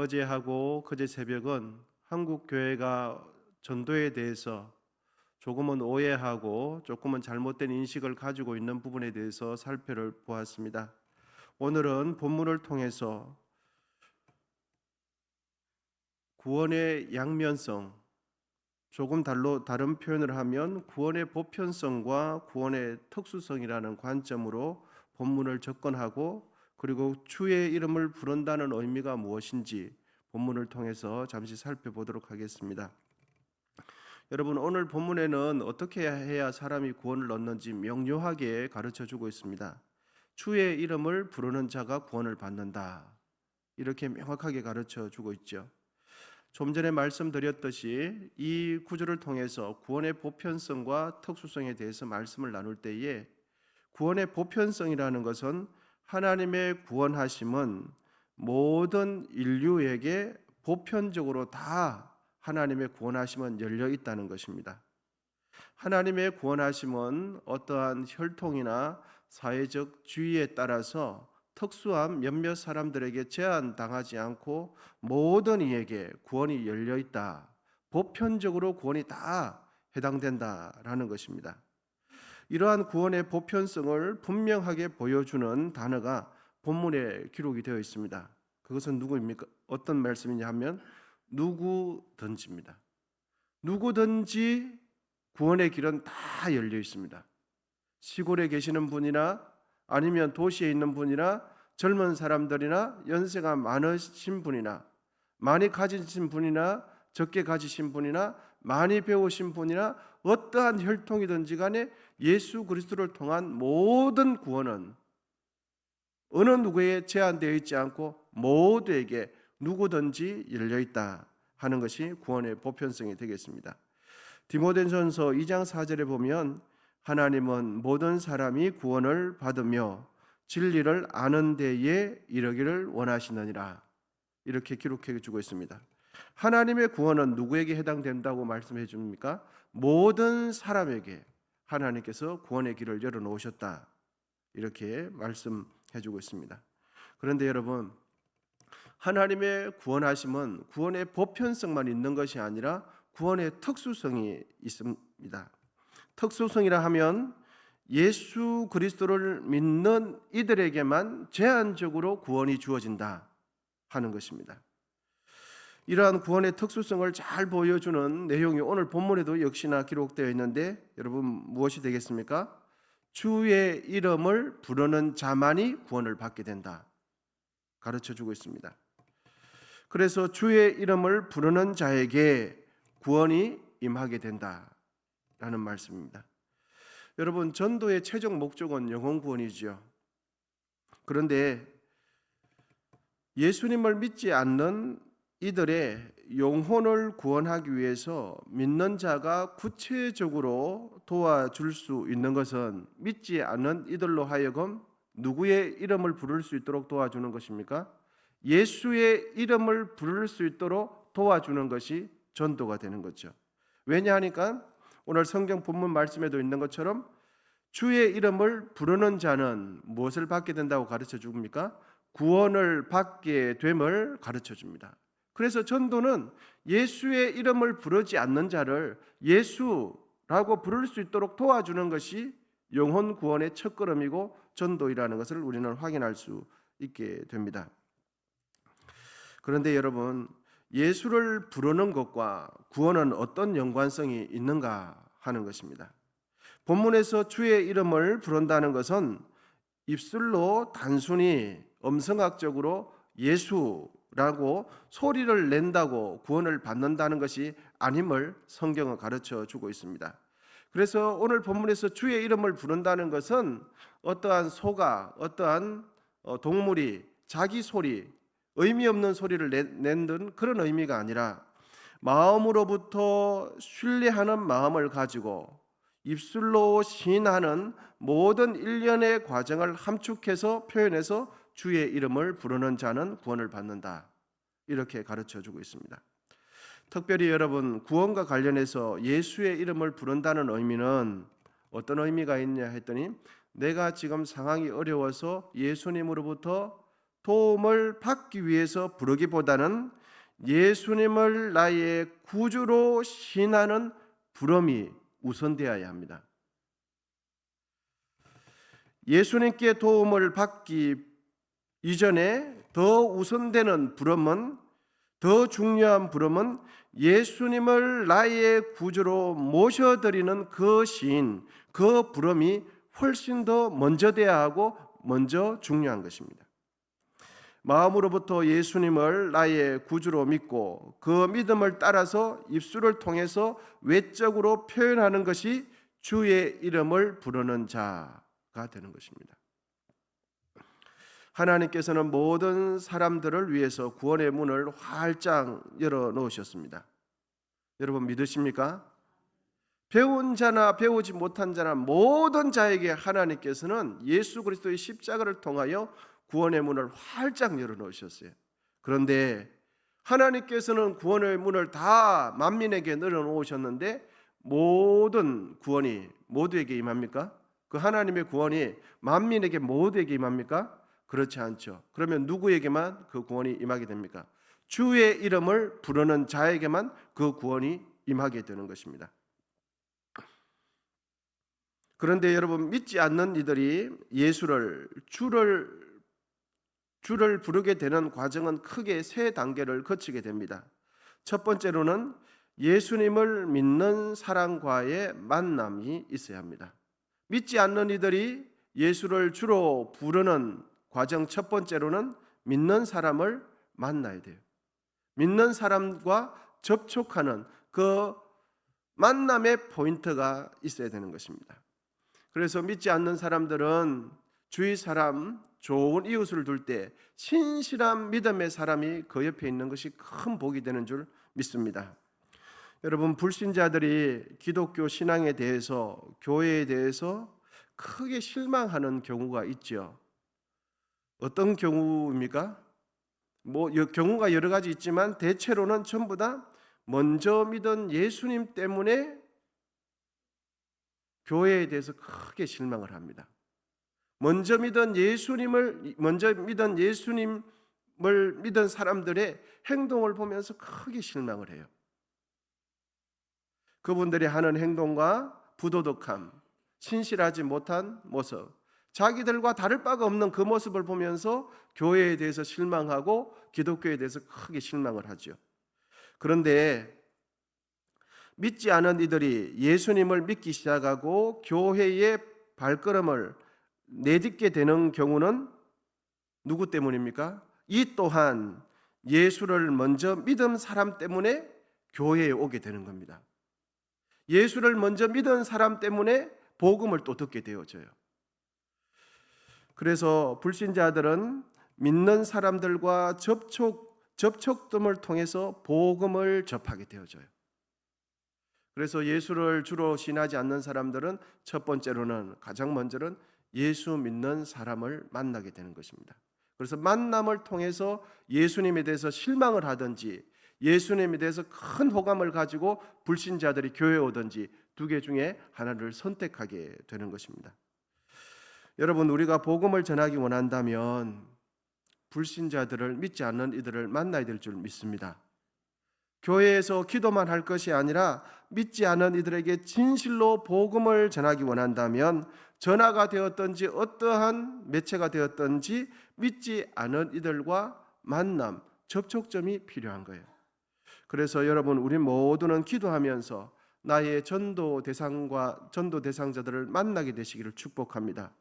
어제하고 그제 새벽은 한국 교회가 전도에 대해서 조금은 오해하고 조금은 잘못된 인식을 가지고 있는 부분에 대해서 살펴를 보았습니다. 오늘은 본문을 통해서 구원의 양면성, 조금 다른 표현을 하면 구원의 보편성과 구원의 특수성이라는 관점으로 본문을 접근하고, 그리고 주의 이름을 부른다는 의미가 무엇인지 본문을 통해서 잠시 살펴보도록 하겠습니다. 여러분, 오늘 본문에는 어떻게 해야 사람이 구원을 얻는지 명료하게 가르쳐주고 있습니다. 주의 이름을 부르는 자가 구원을 받는다, 이렇게 명확하게 가르쳐주고 있죠. 좀 전에 말씀드렸듯이 이 구절을 통해서 구원의 보편성과 특수성에 대해서 말씀을 나눌 때에, 구원의 보편성이라는 것은 하나님의 구원하심은 모든 인류에게 보편적으로 다 하나님의 구원하심은 열려 있다는 것입니다. 하나님의 구원하심은 어떠한 혈통이나 사회적 주의에 따라서 특수한 몇몇 사람들에게 제한당하지 않고 모든 이에게 구원이 열려 있다, 보편적으로 구원이 다 해당된다라는 것입니다. 이러한 구원의 보편성을 분명하게 보여주는 단어가 본문에 기록이 되어 있습니다. 그것은 누구입니까? 어떤 말씀이냐 하면 누구든지입니다. 누구든지 구원의 길은 다 열려 있습니다. 시골에 계시는 분이나 아니면 도시에 있는 분이나 젊은 사람들이나 연세가 많으신 분이나 많이 가지신 분이나 적게 가지신 분이나 많이 배우신 분이나 어떠한 혈통이든지 간에 예수 그리스도를 통한 모든 구원은 어느 누구에 제한되어 있지 않고 모두에게 누구든지 열려 있다 하는 것이 구원의 보편성이 되겠습니다. 디모데전서 2장 4절에 보면 하나님은 모든 사람이 구원을 받으며 진리를 아는 데에 이르기를 원하시느니라, 이렇게 기록해 주고 있습니다. 하나님의 구원은 누구에게 해당된다고 말씀해 줍니까? 모든 사람에게 하나님께서 구원의 길을 열어놓으셨다, 이렇게 말씀해 주고 있습니다. 그런데 여러분, 하나님의 구원하심은 구원의 보편성만 있는 것이 아니라 구원의 특수성이 있습니다. 특수성이라 하면 예수 그리스도를 믿는 이들에게만 제한적으로 구원이 주어진다 하는 것입니다. 이러한 구원의 특수성을 잘 보여주는 내용이 오늘 본문에도 역시나 기록되어 있는데, 여러분 무엇이 되겠습니까? 주의 이름을 부르는 자만이 구원을 받게 된다 가르쳐주고 있습니다. 그래서 주의 이름을 부르는 자에게 구원이 임하게 된다라는 말씀입니다. 여러분, 전도의 최종 목적은 영혼 구원이죠. 그런데 예수님을 믿지 않는 이들의 영혼을 구원하기 위해서 믿는 자가 구체적으로 도와줄 수 있는 것은 믿지 않는 이들로 하여금 누구의 이름을 부를 수 있도록 도와주는 것입니까? 예수의 이름을 부를 수 있도록 도와주는 것이 전도가 되는 거죠. 왜냐하니까 오늘 성경 본문 말씀에도 있는 것처럼 주의 이름을 부르는 자는 무엇을 받게 된다고 가르쳐 줍니까? 구원을 받게 됨을 가르쳐 줍니다. 그래서 전도는 예수의 이름을 부르지 않는 자를 예수라고 부를 수 있도록 도와주는 것이 영혼 구원의 첫걸음이고 전도이라는 것을 우리는 확인할 수 있게 됩니다. 그런데 여러분, 예수를 부르는 것과 구원은 어떤 연관성이 있는가 하는 것입니다. 본문에서 주의 이름을 부른다는 것은 입술로 단순히 음성학적으로 예수라고 소리를 낸다고 구원을 받는다는 것이 아님을 성경은 가르쳐 주고 있습니다. 그래서 오늘 본문에서 주의 이름을 부른다는 것은 어떠한 소가, 어떠한 동물이 자기 소리, 의미 없는 소리를 낸든 그런 의미가 아니라 마음으로부터 신뢰하는 마음을 가지고 입술로 시인하는 모든 일련의 과정을 함축해서 표현해서 주의 이름을 부르는 자는 구원을 받는다, 이렇게 가르쳐주고 있습니다. 특별히 여러분, 구원과 관련해서 예수의 이름을 부른다는 의미는 어떤 의미가 있냐 했더니, 내가 지금 상황이 어려워서 예수님으로부터 도움을 받기 위해서 부르기보다는 예수님을 나의 구주로 신하는 부름이 우선되어야 합니다. 예수님께 도움을 받기 이전에 더 우선되는 부름은, 더 중요한 부름은 예수님을 나의 구주로 모셔드리는 그 시인, 그 부름이 훨씬 더 먼저 돼야 하고 먼저 중요한 것입니다. 마음으로부터 예수님을 나의 구주로 믿고 그 믿음을 따라서 입술을 통해서 외적으로 표현하는 것이 주의 이름을 부르는 자가 되는 것입니다. 하나님께서는 모든 사람들을 위해서 구원의 문을 활짝 열어 놓으셨습니다. 여러분 믿으십니까? 배운 자나 배우지 못한 자나 모든 자에게 하나님께서는 예수 그리스도의 십자가를 통하여 구원의 문을 활짝 열어 놓으셨어요. 그런데 하나님께서는 구원의 문을 다 만민에게 열어 놓으셨는데 모든 구원이 모두에게 임합니까? 그 하나님의 구원이 만민에게 모두에게 임합니까? 그렇지 않죠. 그러면 누구에게만 그 구원이 임하게 됩니까? 주의 이름을 부르는 자에게만 그 구원이 임하게 되는 것입니다. 그런데 여러분 믿지 않는 이들이 예수를 주를 부르게 되는 과정은 크게 세 단계를 거치게 됩니다. 첫 번째로는 예수님을 믿는 사람과의 만남이 있어야 합니다. 믿지 않는 이들이 예수를 주로 부르는 과정 첫 번째로는 믿는 사람을 만나야 돼요. 믿는 사람과 접촉하는 그 만남의 포인트가 있어야 되는 것입니다. 그래서 믿지 않는 사람들은 주위 사람, 좋은 이웃을 둘 때 신실한 믿음의 사람이 그 옆에 있는 것이 큰 복이 되는 줄 믿습니다. 여러분 불신자들이 기독교 신앙에 대해서, 교회에 대해서 크게 실망하는 경우가 있죠. 어떤 경우입니까? 경우가 여러 가지 있지만 대체로는 전부 다 먼저 믿은 예수님 때문에 교회에 대해서 크게 실망을 합니다. 먼저 믿은 예수님을 믿은 사람들의 행동을 보면서 크게 실망을 해요. 그분들이 하는 행동과 부도덕함, 신실하지 못한 모습, 자기들과 다를 바가 없는 그 모습을 보면서 교회에 대해서 실망하고 기독교에 대해서 크게 실망을 하죠. 그런데 믿지 않은 이들이 예수님을 믿기 시작하고 교회의 발걸음을 내딛게 되는 경우는 누구 때문입니까? 이 또한 예수를 먼저 믿은 사람 때문에 교회에 오게 되는 겁니다. 예수를 먼저 믿은 사람 때문에 복음을 또 듣게 되어져요. 그래서 불신자들은 믿는 사람들과 접촉점을 통해서 복음을 접하게 되어져요. 그래서 예수를 주로 신하지 않는 사람들은 첫 번째로는, 가장 먼저는 예수 믿는 사람을 만나게 되는 것입니다. 그래서 만남을 통해서 예수님에 대해서 실망을 하든지 예수님에 대해서 큰 호감을 가지고 불신자들이 교회에 오든지 두 개 중에 하나를 선택하게 되는 것입니다. 여러분 우리가 복음을 전하기 원한다면 불신자들을, 믿지 않는 이들을 만나야 될 줄 믿습니다. 교회에서 기도만 할 것이 아니라 믿지 않은 이들에게 진실로 복음을 전하기 원한다면 전화가 되었든지 어떠한 매체가 되었든지 믿지 않은 이들과 만남, 접촉점이 필요한 거예요. 그래서 여러분 우리 모두는 기도하면서 나의 전도 대상자들을 만나게 되시기를 축복합니다.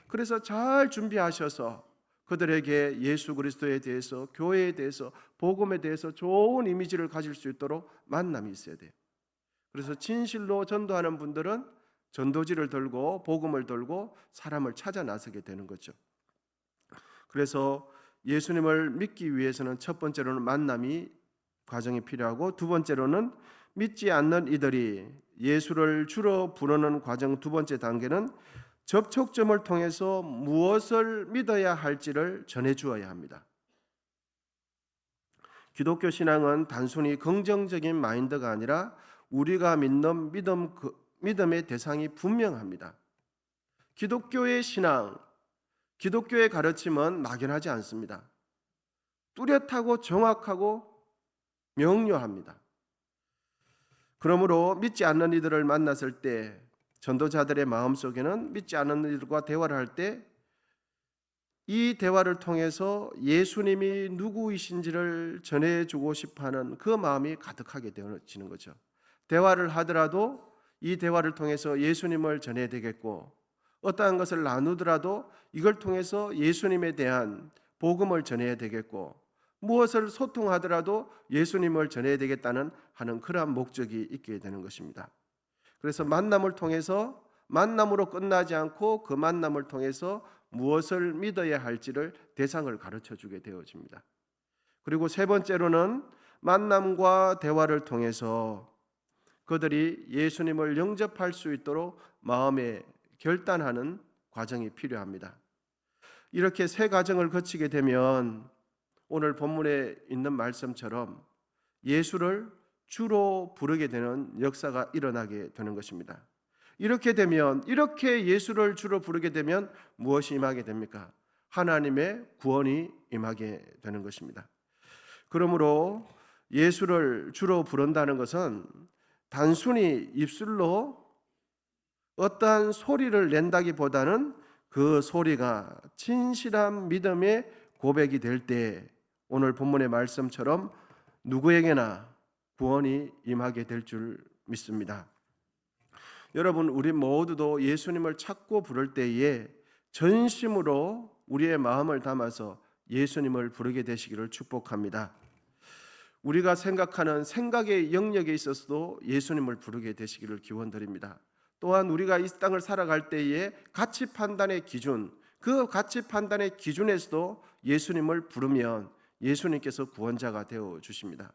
그래서 잘 준비하셔서 그들에게 예수 그리스도에 대해서, 교회에 대해서, 복음에 대해서 좋은 이미지를 가질 수 있도록 만남이 있어야 돼요. 그래서 진실로 전도하는 분들은 전도지를 들고 복음을 들고 사람을 찾아 나서게 되는 거죠. 그래서 예수님을 믿기 위해서는 첫 번째로는 만남이 과정이 필요하고, 두 번째로는 믿지 않는 이들이 예수를 주로 부르는 과정 두 번째 단계는 접촉점을 통해서 무엇을 믿어야 할지를 전해 주어야 합니다. 기독교 신앙은 단순히 긍정적인 마인드가 아니라 우리가 믿는 믿음의 대상이 분명합니다. 기독교의 신앙, 기독교의 가르침은 막연하지 않습니다. 뚜렷하고 정확하고 명료합니다. 그러므로 믿지 않는 이들을 만났을 때 전도자들의 마음속에는 믿지 않는 이들과 대화를 할 때 이 대화를 통해서 예수님이 누구이신지를 전해주고 싶어하는 그 마음이 가득하게 되어지는 거죠. 대화를 하더라도 이 대화를 통해서 예수님을 전해야 되겠고, 어떠한 것을 나누더라도 이걸 통해서 예수님에 대한 복음을 전해야 되겠고, 무엇을 소통하더라도 예수님을 전해야 되겠다는 하는 그러한 목적이 있게 되는 것입니다. 그래서 만남을 통해서 만남으로 끝나지 않고 그 만남을 통해서 무엇을 믿어야 할지를 대상을 가르쳐 주게 되어집니다. 그리고 세 번째로는 만남과 대화를 통해서 그들이 예수님을 영접할 수 있도록 마음에 결단하는 과정이 필요합니다. 이렇게 세 과정을 거치게 되면 오늘 본문에 있는 말씀처럼 예수를 주로 부르게 되는 역사가 일어나게 되는 것입니다. 이렇게 되면, 이렇게 예수를 주로 부르게 되면 무엇이 임하게 됩니까? 하나님의 구원이 임하게 되는 것입니다. 그러므로 예수를 주로 부른다는 것은 단순히 입술로 어떠한 소리를 낸다기보다는 그 소리가 진실한 믿음의 고백이 될 때 오늘 본문의 말씀처럼 누구에게나 구원이 임하게 될 줄 믿습니다. 여러분, 우리 모두도 예수님을 찾고 부를 때에 전심으로 우리의 마음을 담아서 예수님을 부르게 되시기를 축복합니다. 우리가 생각하는 생각의 영역에 있어서도 예수님을 부르게 되시기를 기원드립니다. 또한 우리가 이 땅을 살아갈 때에 가치 판단의 기준, 그 가치 판단의 기준에서도 예수님을 부르면 예수님께서 구원자가 되어 주십니다.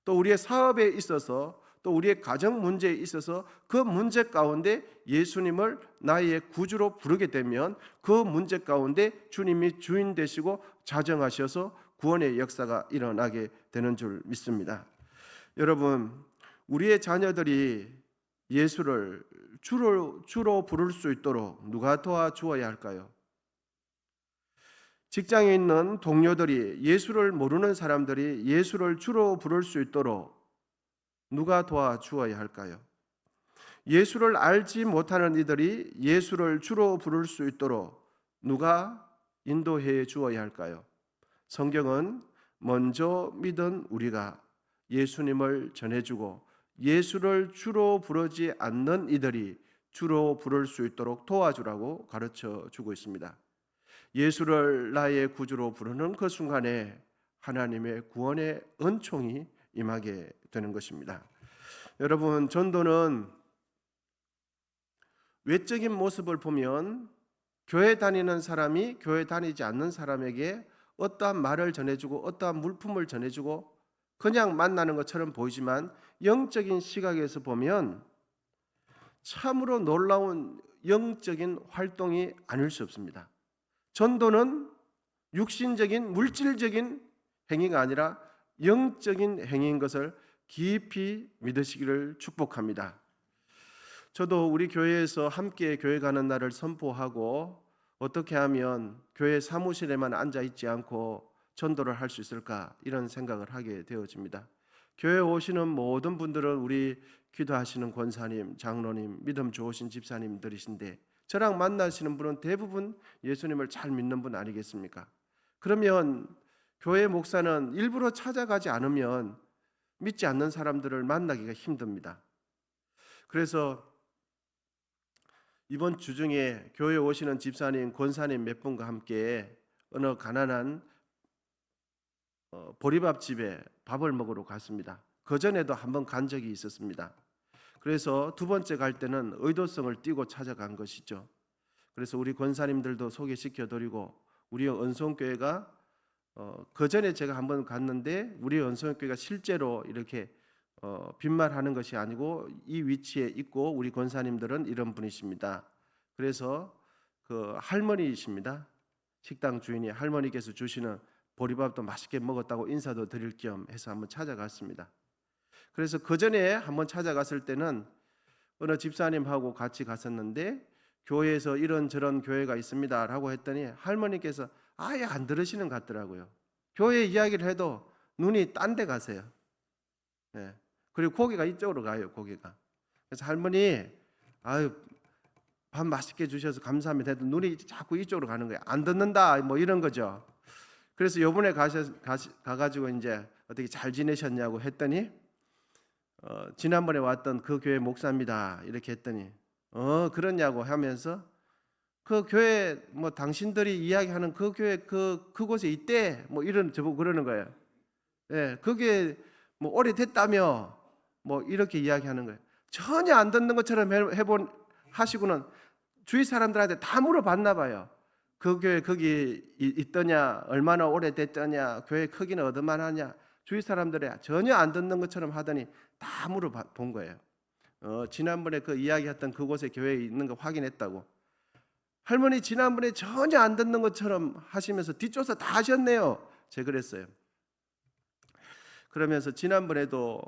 또 우리의 사업에 있어서, 또 우리의 가정 문제에 있어서 그 문제 가운데 예수님을 나의 구주로 부르게 되면 그 문제 가운데 주님이 주인 되시고 자정하셔서 구원의 역사가 일어나게 되는 줄 믿습니다. 여러분, 우리의 자녀들이 예수를 주로 부를 수 있도록 누가 도와주어야 할까요? 직장에 있는 동료들이, 예수를 모르는 사람들이 예수를 주로 부를 수 있도록 누가 도와주어야 할까요? 예수를 알지 못하는 이들이 예수를 주로 부를 수 있도록 누가 인도해 주어야 할까요? 성경은 먼저 믿은 우리가 예수님을 전해주고 예수를 주로 부르지 않는 이들이 주로 부를 수 있도록 도와주라고 가르쳐 주고 있습니다. 예수를 나의 구주로 부르는 그 순간에 하나님의 구원의 은총이 임하게 되는 것입니다. 여러분, 전도는 외적인 모습을 보면 교회 다니는 사람이 교회 다니지 않는 사람에게 어떠한 말을 전해주고 어떠한 물품을 전해주고 그냥 만나는 것처럼 보이지만 영적인 시각에서 보면 참으로 놀라운 영적인 활동이 아닐 수 없습니다. 전도는 육신적인 물질적인 행위가 아니라 영적인 행위인 것을 깊이 믿으시기를 축복합니다. 저도 우리 교회에서 함께 교회 가는 날을 선포하고 어떻게 하면 교회 사무실에만 앉아 있지 않고 전도를 할 수 있을까, 이런 생각을 하게 되어집니다. 교회에 오시는 모든 분들은 우리 기도하시는 권사님, 장로님, 믿음 좋으신 집사님들이신데 저랑 만나시는 분은 대부분 예수님을 잘 믿는 분 아니겠습니까? 그러면 교회 목사는 일부러 찾아가지 않으면 믿지 않는 사람들을 만나기가 힘듭니다. 그래서 이번 주 중에 교회에 오시는 집사님, 권사님 몇 분과 함께 어느 가난한 보리밥집에 밥을 먹으러 갔습니다. 그전에도 한번 간 적이 있었습니다. 그래서 두 번째 갈 때는 의도성을 띠고 찾아간 것이죠. 그래서 우리 권사님들도 소개시켜드리고, 우리 은송교회가 그전에 제가 한번 갔는데 우리 은송교회가 실제로 이렇게 빈말하는 것이 아니고 이 위치에 있고 우리 권사님들은 이런 분이십니다. 그래서 그 할머니이십니다. 식당 주인이 할머니께서 주시는 보리밥도 맛있게 먹었다고 인사도 드릴 겸 해서 한번 찾아갔습니다. 그래서 그 전에 한번 찾아갔을 때는 어느 집사님하고 같이 갔었는데 교회에서 이런저런 교회가 있습니다라고 했더니 할머니께서 아예 안 들으시는 것 같더라고요. 교회 이야기를 해도 눈이 딴 데 가세요. 예. 그리고 고개가 이쪽으로 가요. 고개가. 그래서 할머니, 아유, 밥 맛있게 주셔서 감사합니다 해도 눈이 자꾸 이쪽으로 가는 거예요. 안 듣는다 뭐 이런 거죠. 그래서 요번에 가가지고 이제 어떻게 잘 지내셨냐고 했더니 지난번에 왔던 그 교회 목사입니다 이렇게 했더니 그러냐고 하면서 그 교회 뭐 당신들이 이야기하는 그 교회 그곳에 있대 뭐 이런 저보고 그러는 거예요. 예, 그게 뭐 오래됐다며 뭐 이렇게 이야기하는 거예요. 전혀 안 듣는 것처럼 해본 하시고는 주위 사람들한테 다 물어봤나 봐요. 그 교회 거기 있더냐, 얼마나 오래됐더냐, 교회 크기는 어떠만하냐. 주위 사람들이 전혀 안 듣는 것처럼 하더니 다 물어본 거예요. 지난번에 그 이야기했던 그곳에 교회에 있는 거 확인했다고. 할머니 지난번에 전혀 안 듣는 것처럼 하시면서 뒷조사 다 하셨네요. 제가 그랬어요. 그러면서 지난번에도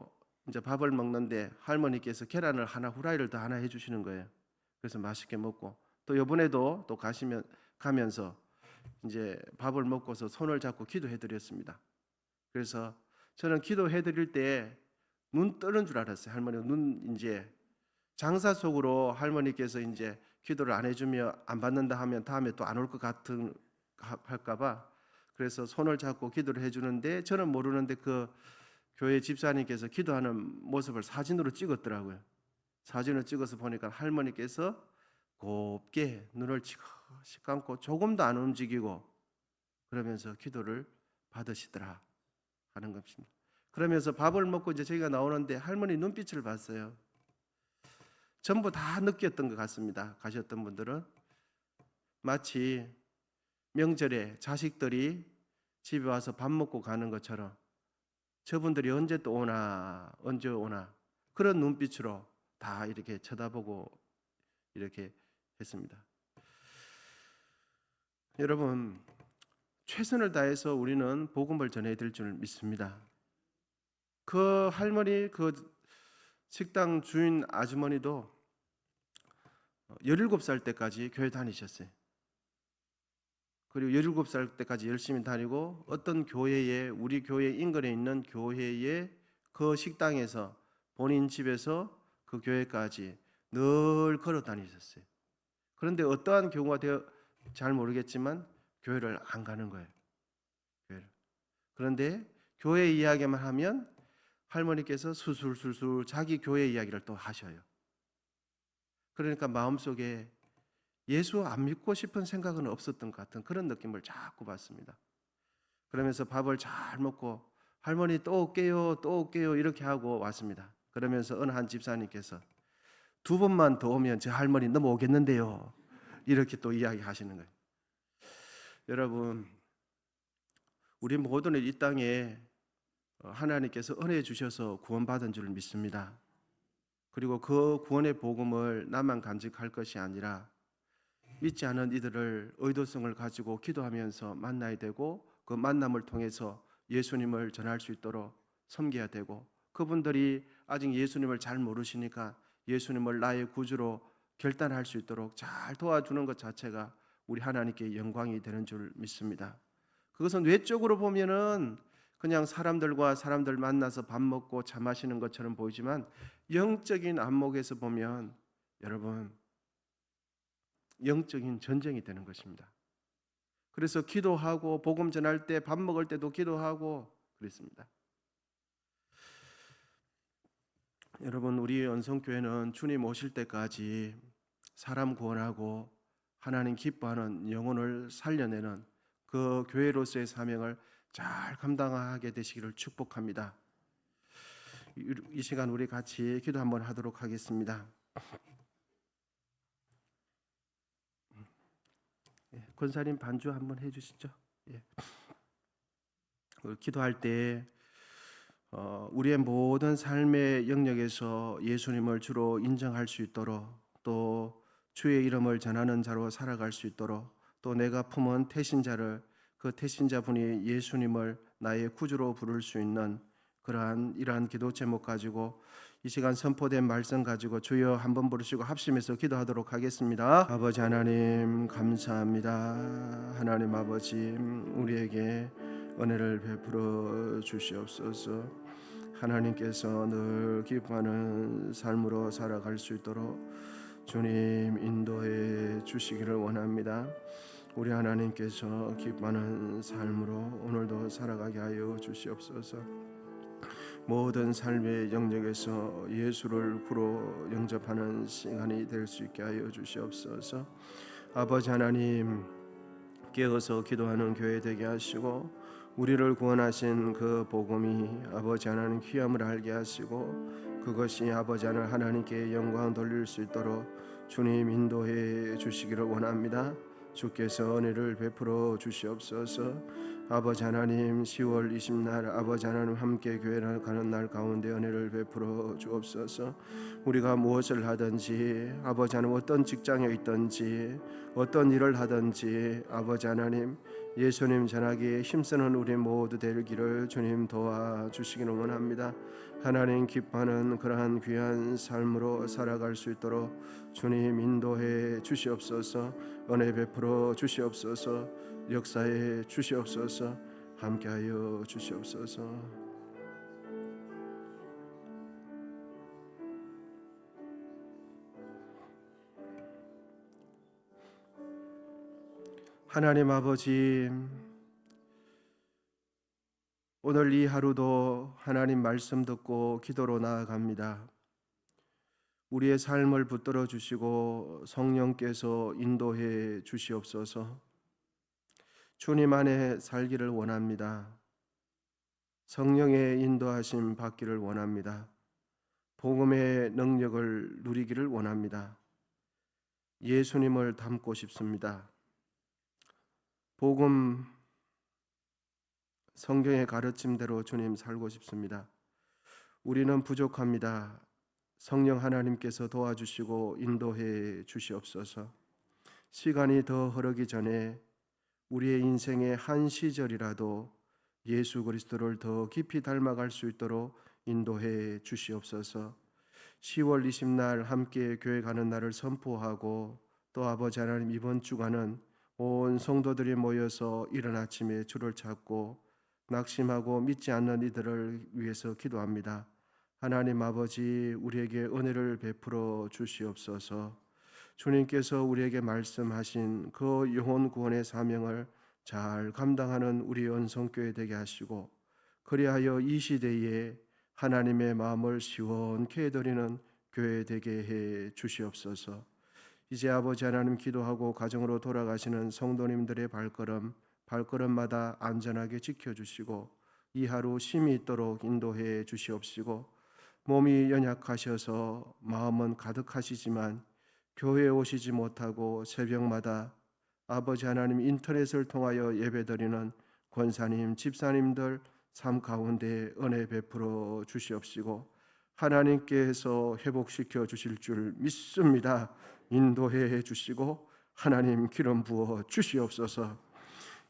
이제 밥을 먹는데 할머니께서 계란을 하나 후라이를 더 하나 해주시는 거예요. 그래서 맛있게 먹고 또 이번에도 또 가면서 이제 밥을 먹고서 손을 잡고 기도해드렸습니다. 그래서 저는 기도해드릴 때 눈 뜨는 줄 알았어요. 할머니 눈 이제 장사 속으로 할머니께서 이제 기도를 안 해주며 안 받는다 하면 다음에 또 안 올 것 같은 할까봐 그래서 손을 잡고 기도를 해주는데 저는 모르는데 그 교회 집사님께서 기도하는 모습을 사진으로 찍었더라고요. 사진을 찍어서 보니까 할머니께서 곱게 눈을 치그시 감고 조금도 안 움직이고 그러면서 기도를 받으시더라 하는 것입니다. 그러면서 밥을 먹고 이제 저희가 나오는데 할머니 눈빛을 봤어요. 전부 다 느꼈던 것 같습니다. 가셨던 분들은 마치 명절에 자식들이 집에 와서 밥 먹고 가는 것처럼 저분들이 언제 또 오나 언제 오나 그런 눈빛으로 다 이렇게 쳐다보고 이렇게 했습니다. 여러분 최선을 다해서 우리는 복음을 전해야 될 줄 믿습니다. 그 할머니 그 식당 주인 아주머니도 17살 때까지 교회 다니셨어요. 그리고 17살 때까지 열심히 다니고 어떤 교회에 우리 교회 인근에 있는 교회에 그 식당에서 본인 집에서 그 교회까지 늘 걸어 다니셨어요. 그런데 어떠한 경우가 되어 잘 모르겠지만 교회를 안 가는 거예요. 교회를. 그런데 교회 이야기만 하면 할머니께서 술술술술 자기 교회 이야기를 또 하셔요. 그러니까 마음속에 예수 안 믿고 싶은 생각은 없었던 것 같은 그런 느낌을 자꾸 받습니다. 그러면서 밥을 잘 먹고 할머니 또 올게요 또 올게요 이렇게 하고 왔습니다. 그러면서 어느 한 집사님께서 2번만 더 오면 제 할머니 넘어오겠는데요 이렇게 또 이야기하시는 거예요. 여러분 우리 모두는 이 땅에 하나님께서 은혜 주셔서 구원받은 줄 믿습니다. 그리고 그 구원의 복음을 나만 간직할 것이 아니라 믿지 않은 이들을 의도성을 가지고 기도하면서 만나야 되고 그 만남을 통해서 예수님을 전할 수 있도록 섬겨야 되고 그분들이 아직 예수님을 잘 모르시니까 예수님을 나의 구주로 결단할 수 있도록 잘 도와주는 것 자체가 우리 하나님께 영광이 되는 줄 믿습니다. 그것은 외적으로 보면은 그냥 사람들 만나서 밥 먹고 차 마시는 것처럼 보이지만 영적인 안목에서 보면 여러분 영적인 전쟁이 되는 것입니다. 그래서 기도하고 복음 전할 때 밥 먹을 때도 기도하고 그랬습니다. 여러분 우리 언성교회는 주님 오실 때까지 사람 구원하고 하나님 기뻐하는 영혼을 살려내는 그 교회로서의 사명을 잘 감당하게 되시기를 축복합니다. 이 시간 우리 같이 기도 한번 하도록 하겠습니다. 권사님 반주 한번 해주시죠. 예. 기도할 때 우리의 모든 삶의 영역에서 예수님을 주로 인정할 수 있도록 또 주의 이름을 전하는 자로 살아갈 수 있도록 또 내가 품은 태신자를 그 태신자분이 예수님을 나의 구주로 부를 수 있는 이러한 기도 제목 가지고 이 시간 선포된 말씀 가지고 주여 한번 부르시고 합심해서 기도하도록 하겠습니다. 아버지 하나님 감사합니다. 하나님 아버지 우리에게 은혜를 베풀어 주시옵소서. 하나님께서 늘 기뻐하는 삶으로 살아갈 수 있도록 주님 인도해 주시기를 원합니다. 우리 하나님께서 기뻐하는 삶으로 오늘도 살아가게 하여 주시옵소서. 모든 삶의 영역에서 예수를 구로 영접하는 시간이 될 수 있게 하여 주시옵소서. 아버지 하나님, 깨어서 기도하는 교회 되게 하시고 우리를 구원하신 그 복음이 아버지 하나님 귀함을 알게 하시고 그것이 아버지 하나님께 영광 돌릴 수 있도록 주님 인도해 주시기를 원합니다. 주께서 은혜를 베풀어 주시옵소서. 아버지 하나님, 10월 20날 아버지 하나님 함께 교회를 가는 날 가운데 은혜를 베풀어 주옵소서. 우리가 무엇을 하든지 아버지 하나님 어떤 직장에 있든지 어떤 일을 하든지 아버지 하나님 예수님 전하기에 힘쓰는 우리 모두 되기를 주님 도와주시기를 원합니다. 하나님 기뻐하는 그러한 귀한 삶으로 살아갈 수 있도록 주님 인도해 주시옵소서. 은혜 베풀어 주시옵소서. 역사해 주시옵소서. 함께하여 주시옵소서. 하나님 아버지, 오늘 이 하루도 하나님 말씀 듣고 기도로 나아갑니다. 우리의 삶을 붙들어 주시고 성령께서 인도해 주시옵소서. 주님 안에 살기를 원합니다. 성령의 인도하심 받기를 원합니다. 복음의 능력을 누리기를 원합니다. 예수님을 닮고 싶습니다. 복음 성경의 가르침대로 주님 살고 싶습니다. 우리는 부족합니다. 성령 하나님께서 도와주시고 인도해 주시옵소서. 시간이 더 흐르기 전에 우리의 인생의 한 시절이라도 예수 그리스도를 더 깊이 닮아갈 수 있도록 인도해 주시옵소서. 10월 20날 함께 교회 가는 날을 선포하고 또 아버지 하나님 이번 주간은 온 성도들이 모여서 이른 아침에 주를 찾고 낙심하고 믿지 않는 이들을 위해서 기도합니다. 하나님 아버지, 우리에게 은혜를 베풀어 주시옵소서. 주님께서 우리에게 말씀하신 그 영혼 구원의 사명을 잘 감당하는 우리 언성교회 되게 하시고 그리하여 이 시대에 하나님의 마음을 시원케 해드리는 교회 되게 해 주시옵소서. 이제 아버지 하나님 기도하고 가정으로 돌아가시는 성도님들의 발걸음마다 안전하게 지켜주시고 이 하루 쉼이 있도록 인도해 주시옵시고 몸이 연약하셔서 마음은 가득하시지만 교회에 오시지 못하고 새벽마다 아버지 하나님 인터넷을 통하여 예배드리는 권사님, 집사님들 삶 가운데 은혜 베풀어 주시옵시고 하나님께서 회복시켜 주실 줄 믿습니다. 인도해 주시고 하나님 기름 부어 주시옵소서.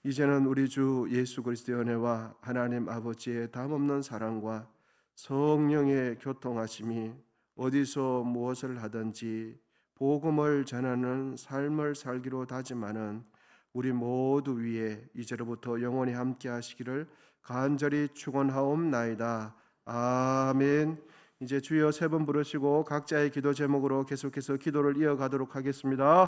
이제는 우리 주 예수 그리스도의 은혜와 하나님 아버지의 담없는 사랑과 성령의 교통하심이 어디서 무엇을 하든지 복음을 전하는 삶을 살기로 다짐하는 우리 모두 위에 이제로부터 영원히 함께 하시기를 간절히 축원하옵나이다. 아멘. 이제 주여 세 번 부르시고 각자의 기도 제목으로 계속해서 기도를 이어가도록 하겠습니다.